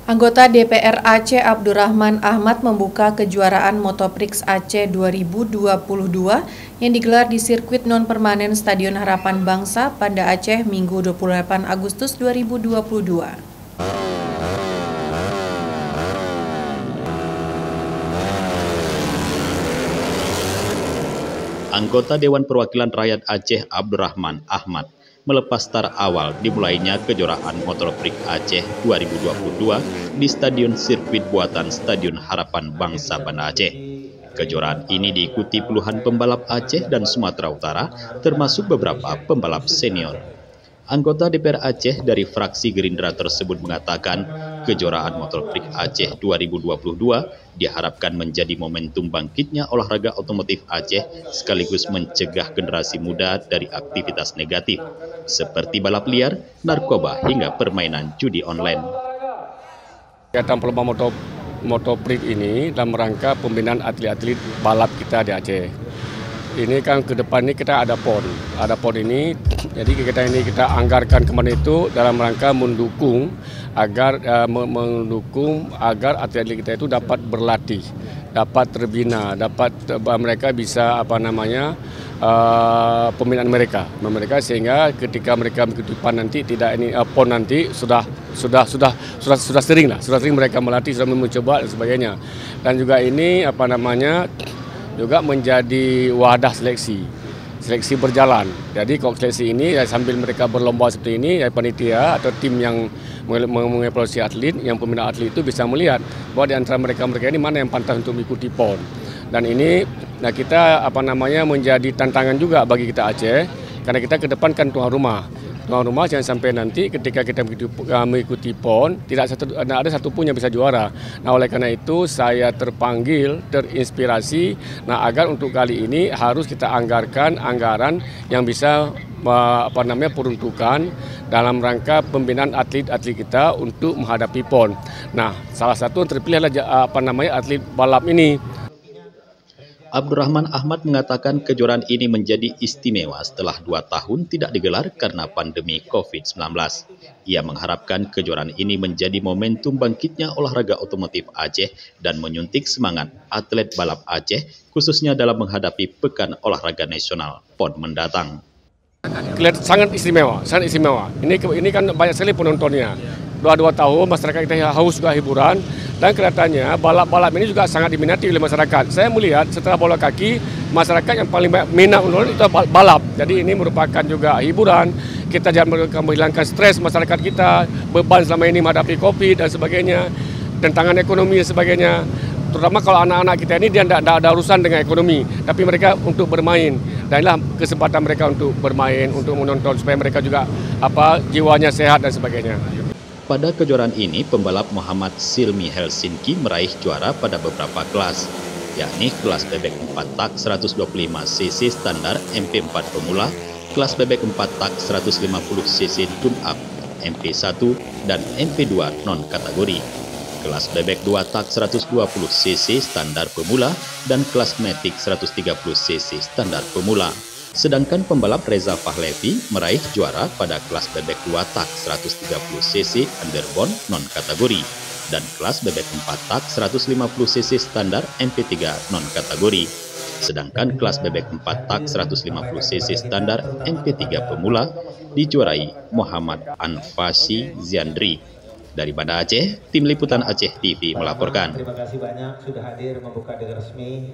Anggota DPR Aceh Abdurrahman Ahmad membuka kejuaraan Motoprix Aceh 2022 yang digelar di sirkuit non-permanen Stadion Harapan Bangsa, Banda Aceh, Minggu 28 Agustus 2022. Anggota Dewan Perwakilan Rakyat Aceh Abdurrahman Ahmad melepas tar awal dimulainya kejuaraan Motoprix Aceh 2022 di Stadion Sirkuit Buatan Stadion Harapan Bangsa Banda Aceh. Kejuaraan ini diikuti puluhan pembalap Aceh dan Sumatera Utara, termasuk beberapa pembalap senior. Anggota DPR Aceh dari fraksi Gerindra tersebut mengatakan kejuaraan Motoprix Aceh 2022 diharapkan menjadi momentum bangkitnya olahraga otomotif Aceh sekaligus mencegah generasi muda dari aktivitas negatif seperti balap liar, narkoba hingga permainan judi online. Kegiatan perlombaan Motoprix ini dalam rangka pembinaan atlet-atlet balap kita di Aceh. Ini kan ke depan ini kita ada PON ini, jadi kita anggarkan kemarin itu dalam rangka mendukung agar atlet-atlet kita itu dapat berlatih, dapat terbina, dapat mereka bisa pembinaan mereka sehingga ketika mereka mengikuti PON nanti PON nanti sudah sering mereka melatih, sudah mencoba dan sebagainya. Dan juga ini juga menjadi wadah seleksi berjalan. Jadi kalau seleksi ini sambil mereka berlomba seperti ini, panitia atau tim yang mengevaluasi atlet, yang pembina atlet itu bisa melihat bahwa di antara mereka ini mana yang pantas untuk mengikuti PON. Dan ini kita menjadi tantangan juga bagi kita Aceh, karena kita ke depan kan tuan rumah jangan sampai nanti ketika kita mengikuti PON tidak ada satupun yang bisa juara. Nah, oleh karena itu saya terinspirasi agar untuk kali ini harus kita anggarkan anggaran yang bisa peruntukan dalam rangka pembinaan atlet-atlet kita untuk menghadapi PON. Nah, salah satu yang terpilih adalah atlet balap ini. Abdurrahman Ahmad mengatakan kejuaraan ini menjadi istimewa setelah 2 tahun tidak digelar karena pandemi COVID-19. Ia mengharapkan kejuaraan ini menjadi momentum bangkitnya olahraga otomotif Aceh dan menyuntik semangat atlet balap Aceh, khususnya dalam menghadapi Pekan Olahraga Nasional PON mendatang. Sangat istimewa. Ini kan banyak sekali penontonnya. 2 tahun masyarakat kita haus juga hiburan, dan kelihatannya balap-balap ini juga sangat diminati oleh masyarakat. Saya melihat setelah bola kaki, masyarakat yang paling minat itu balap. Jadi ini merupakan juga hiburan. Kita jangan menghilangkan stres masyarakat kita, beban selama ini menghadapi COVID dan sebagainya, tantangan ekonomi dan sebagainya. Terutama kalau anak-anak kita ini dia tidak ada urusan dengan ekonomi, tapi mereka untuk bermain. Dan inilah kesempatan mereka untuk bermain, untuk menonton supaya mereka juga jiwanya sehat dan sebagainya. Pada kejuaraan ini, pembalap Muhammad Silmi Helsinki meraih juara pada beberapa kelas, yakni kelas bebek 4 tak 125cc standar MP4 pemula, kelas bebek 4 tak 150cc tune-up MP1 dan MP2 non-kategori, kelas bebek 2 tak 120cc standar pemula, dan kelas Matic 130cc standar pemula. Sedangkan pembalap Reza Fahlevi meraih juara pada kelas bebek 2 tak 130cc underbone non-kategori dan kelas bebek 4 tak 150cc standar MP3 non-kategori. Sedangkan kelas bebek 4 tak 150cc standar MP3 pemula dijuarai Muhammad Anfasi Ziandri. Dari Banda Aceh, Tim Liputan Aceh TV melaporkan. Terima kasih banyak sudah hadir membuka dengan resmi.